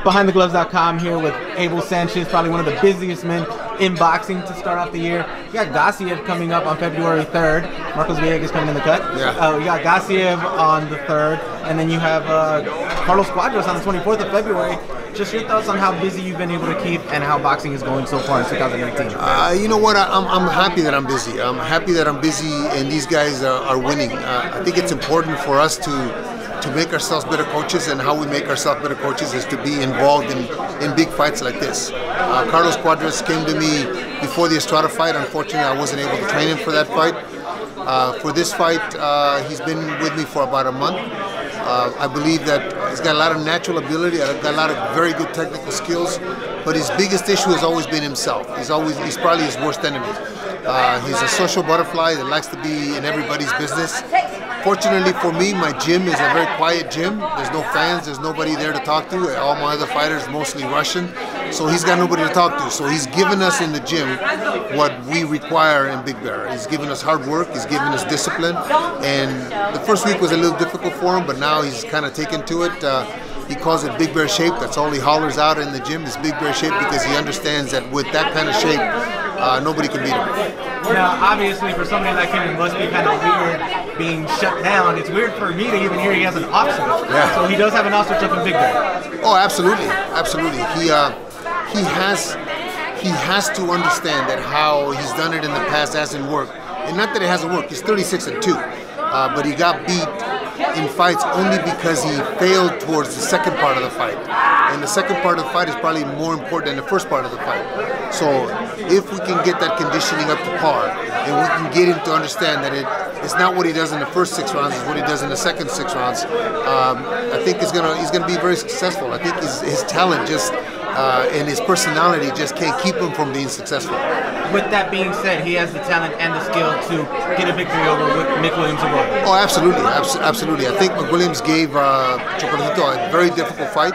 BehindTheGloves.com here with Abel Sanchez, probably one of the busiest men in boxing to start off the year. You got Gassiev coming up on February 3rd. Marcos Villegas coming in the cut. Yeah. You got Gassiev on the 3rd, and then you have Carlos Cuadras on the 24th of February. Just your thoughts on how busy you've been able to keep and how boxing is going so far in 2019. You know what? I'm happy that I'm busy. I'm happy that I'm busy and these guys are winning. I think it's important for us to make ourselves better coaches, and how we make ourselves better coaches is to be involved in big fights like this. Carlos Cuadras came to me before the Estrada fight. Unfortunately, I wasn't able to train him for that fight. For this fight, he's been with me for about a month. I believe that he's got a lot of natural ability, got a lot of very good technical skills, but his biggest issue has always been himself. He's probably his worst enemy. He's a social butterfly that likes to be in everybody's business. Fortunately for me, my gym is a very quiet gym. There's no fans, there's nobody there to talk to. All my other fighters, mostly Russian, so he's got nobody to talk to. So he's given us in the gym what we require in Big Bear. He's given us hard work, he's given us discipline, and the first week was a little difficult for him, but now he's kind of taken to it. He calls it Big Bear shape. That's all he hollers out in the gym is Big Bear shape, because he understands that with that kind of shape, nobody can beat him. Now, obviously, for somebody like him, it must be kind of weird being shut down. It's weird for me to even hear he has an off switch. Yeah. So he does have an off switch up in Big Bear. Oh, absolutely, absolutely. He has to understand that how he's done it in the past hasn't worked, and not that it hasn't worked. He's 36-2, but he got beat in fights only because he failed towards the second part of the fight. And the second part of the fight is probably more important than the first part of the fight. So if we can get that conditioning up to par, and we can get him to understand that it's not what he does in the first 6 rounds, it's what he does in the second 6 rounds, I think he's gonna be very successful. I think his talent just and his personality just can't keep him from being successful. With that being said, he has the talent and the skill to get a victory over Mick Williams. Oh, absolutely, absolutely. I think McWilliams gave Chocolatito a very difficult fight,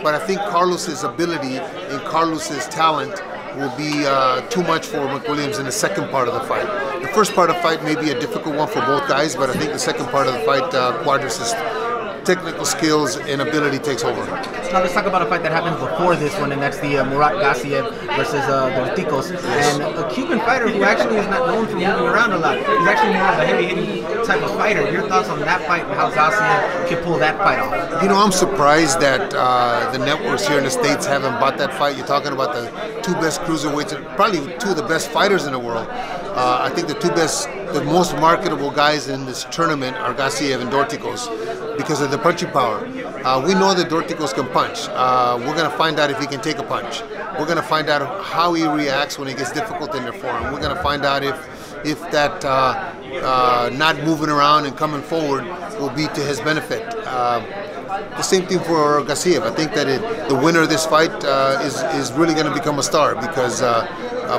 but I think Carlos's ability and Carlos's talent will be too much for McWilliams in the second part of the fight. The first part of the fight may be a difficult one for both guys, but I think the second part of the fight, Cuadras' technical skills and ability takes over. Now let's talk about a fight that happens before this one, and that's the Murat Gassiev versus Dorticos, and a Cuban fighter who actually is not known for moving around a lot. He's actually more of a heavy-hitting type of fighter. Your thoughts on that fight and how Gassiev can pull that fight off? You know, I'm surprised that the networks here in the States haven't bought that fight. You're talking about the 2 best cruiserweights, and probably 2 of the best fighters in the world. I think the most marketable guys in this tournament are Gassiev and Dorticos because of the punching power. We know that Dorticos can punch. We're going to find out if he can take a punch. We're going to find out how he reacts when it gets difficult in the form. We're going to find out if that not moving around and coming forward will be to his benefit. The same thing for Gassiev. I think that the winner of this fight is really going to become a star, because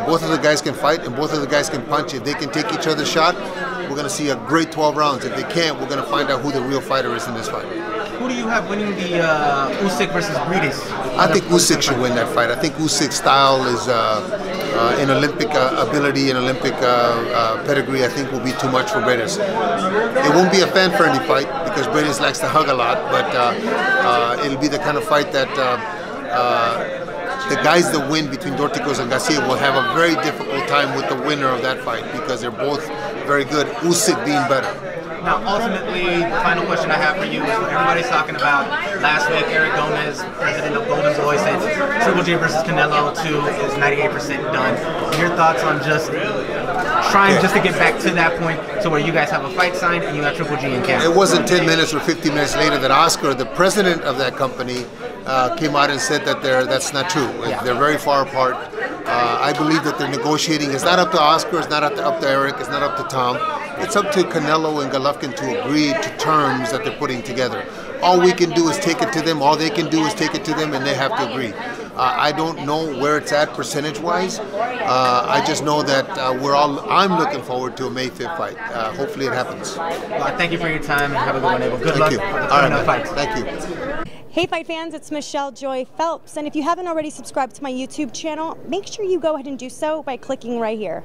both of the guys can fight and both of the guys can punch. If they can take each other's shot, we're going to see a great 12 rounds. If they can't, we're going to find out who the real fighter is in this fight. Who do you have winning the Usyk versus Briedis? I think Usyk should win that fight. I think Usyk's style is in Olympic ability and Olympic pedigree, I think will be too much for Briedis. It won't be a fan-friendly fight because Briedis likes to hug a lot, but it'll be the kind of fight that the guys that win between Dorticos and Gassiev will have a very difficult time with the winner of that fight, because they're both very good, Usyk being better. Now, ultimately, the final question I have for you is what everybody's talking about. Last week, Eric Gomez, president of Golden Boy, said Triple G versus Canelo 2 is 98% done. Your thoughts on just trying just to get back to that point, to where you guys have a fight signed and you have Triple G in camp? It wasn't 10 minutes or 15 minutes later that Oscar, the president of that company, came out and said that that's not true. Yeah. They're very far apart. I believe that they're negotiating. It's not up to Oscar, it's not up to Eric, it's not up to Tom. It's up to Canelo and Golovkin to agree to terms that they're putting together. All we can do is take it to them, all they can do is take it to them, and they have to agree. I don't know where it's at percentage-wise. I just know that I'm looking forward to a May 5th fight. Hopefully it happens. Well, thank you for your time. Have a good one, Abel. Good luck. Thank you. All right, fights. Thank you. Hey Fight fans, it's Michelle Joy Phelps, and if you haven't already subscribed to my YouTube channel, make sure you go ahead and do so by clicking right here.